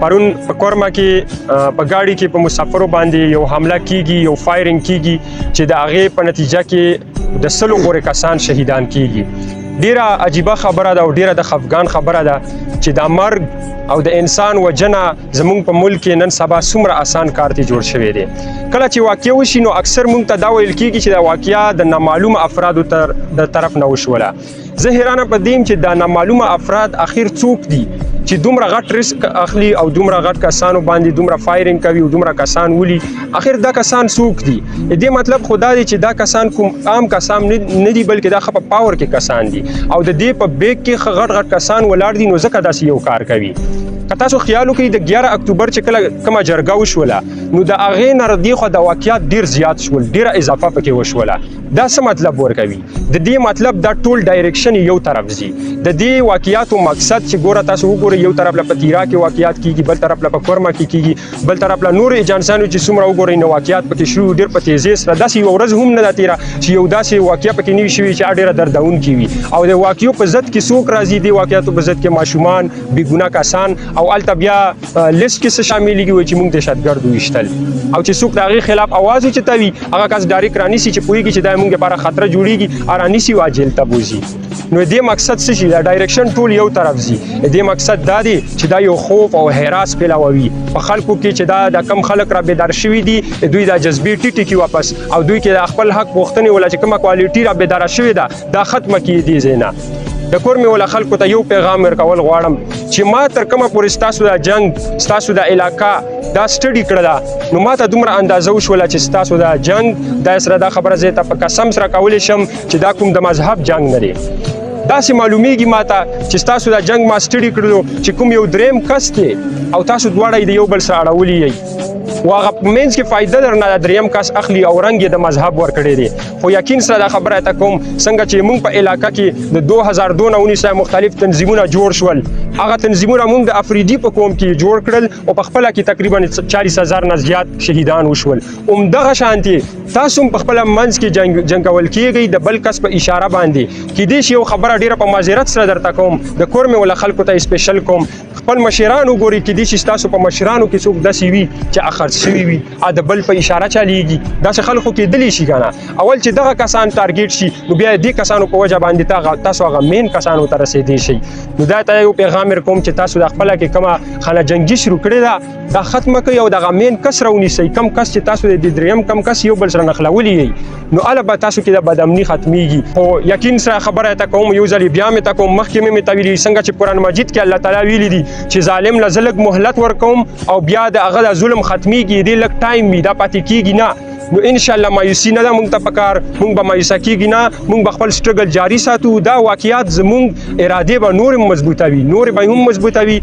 پرون په کورما کې په ګاډي کې په مسافرو باندې یو حمله کیږي، یو فایرینګ کیږي چې د هغې په نتیجه کې د 100 پورې کسان شهیدان کیږي. ډیره عجیبه خبره ده او ډیره د خفګان خبره ده چې د مرګ او د انسان وجنه زمونږ په ملک کې نن سبا څومره آسان کار ته جوړ شوی دی. کله چې واقع وشي نو اکثر مونږ ته دا ویل کیږي چې دا واقعیا د نامعلومه افرادو د طرف نه وشوله. زه حیرانه په دې یم چې دا نامعلومه افراد اخر څوک دي چې دومره غټ ریسک اخلي او دومره غټ کسانو باندې دومره فایرینګ کوي او دومره کسان ولي. اخر دا کسان څوک دي؟ دې مطلب خدا دی چې دا کسان کوم عام کسان نه دي بلکې دا په پاور کې کسان دي او د دې په بیک کې غټ غټ کسان ولاړ دي، نو ځکه داسې یو کار کوي. که تاسو خیال وکړئ د 11 اکتوبر چې کله کومه جرګه وشوله نو د هغې نه ردیخوا د واقعیات ډیر زیات شول، ډیره اضافه پکې وشوله. دا څه مطلب ورکوي؟ د دې مطلب دا ټول ډایرکشن یو طرف ځي. د دې واقعیاتو مقصد چې ګوره تاسو وګورئ، یو طرف له په تیرا کې واقعیات کیږي، بل طرف له په کورما کې کیږي، بل طرف له نور ایجنسیانو چې څومره وګورئ نو واقعیات پکې شروع ډیر په تیزۍ سره. داسې یو ورځ هم نه ده تیره چې یو داسې واقعه پکې نه وي شوې چې ډیره دردونکې وي. او د واقعیو په ضد کې څوک راځي؟ د واقعیاتو په ضد کې ماشومان، بېګناه کسان، او هلته بیا لیست کې څه شاملېږي وایي چې موږ دهشتګرد وویشتل، او چې څوک د هغې خلاف اواز اوچتوي هغه کس ډایرکټ رانیسي چې پوهېږي چې دا موږ لپاره خطره جوړېږي، رانیسي او جیل ته بوځي. نو دې مقصد څه شي؟ دا ډایرکشن ټول یو طرف ځي. دې مقصد دا دی چې دا یو خوف او حراس پیلوي په خلکو کې چې دا د کم خلک را بیدار شوي دي، دوی دا جذبې ټیټې کړي واپس، او دوی کې د خپل حق غوښتنې ولا چې کومه کوالټي را بیداره شوې ده دا ختمه کړي دې ځای نه. د کور مې ولا خلکو ته یو پیغام ورکول غواړم چې ما تر کومه پورې ستاسو د جنګ، ستاسو د علاقه دا سټډي کړله نو ما ته دومره اندازه وشوله چې ستاسو د جنګ دا سره دا خبره زه ته په قسم سره کولی شم چې دا کوم د مذهب جنګ نه دی. داسې معلومیږي ما ته چې ستاسو د جنګ ما سټډي کړلو چې کوم یو دریم کس دی او تاسو دواړه د یو بل سره اړولی یئ و هغه په منځ کې فایده درنه د دریم کس اخلي او رنګ یې د مذهب ورکړی دی. خو یقین سره دا خبره ته کوم څنګه چې موږ په علاقه کې د 2002 نه ونیسه مختلف تنظیمونه جوړ شول، هغه تنظیمونه موږ د افریدي په قوم کې جوړ کړل او په خپله کې تقریبا 40,000 نه زیات شهیدان وشول. همدغه شانتې تاسو هم په خپله منځ کې جنګول کېږئ د بل کس په اشاره باندې. کیدای شي یو خبره ډیره په معذرت سره درته کوم، د کور مې ولا خلکو ته سپیشل کوم، خپل مشران وګورئ، کیدای شي ستاسو په مشرانو کې څوک داسې وي چې اخر شوي وي د بل په اشاره چلیږي. داسې خلکو کېدلی شي که نه. اول چې دغه کسان ټارګېټ شي نو بیا دې کسانو په وجه باندې تاسو هغه مین کسانو ته رسېدی شئ. نو دا ته یو پیغام کوم چې تاسو د خپله کې کومه خانه جنګي شروع کړې ده دا ختمه کړئ او دغه مین کس راونیسئ. کم کس چې تاسو د دریم کم کس یو بل سره نښلولی یئ نو هله به تاسو کې د بدامني ختمیږي. خو یقین سره خبره ته کوم، یو ځل بیا مې ته کوم، مخکې مې ته ویلي څنګه چې قرآن مجید کې الله تعالی ویلي دي چې ظالم له زه لږ مهلت ورکوم او بیا د هغه د ظلم ختمیږي، دې لږ ټایم وي دا پاتې کېږي نه. نو انشاءالله مایوسي نه ده موږ ته پکار، موږ به مایوسه کېږي نه، موږ به خپل سټرګل جاري ساتو. دا واقعیات زموږ ارادې به نورې مضبوطوي، نورې به هم مضبوطوي.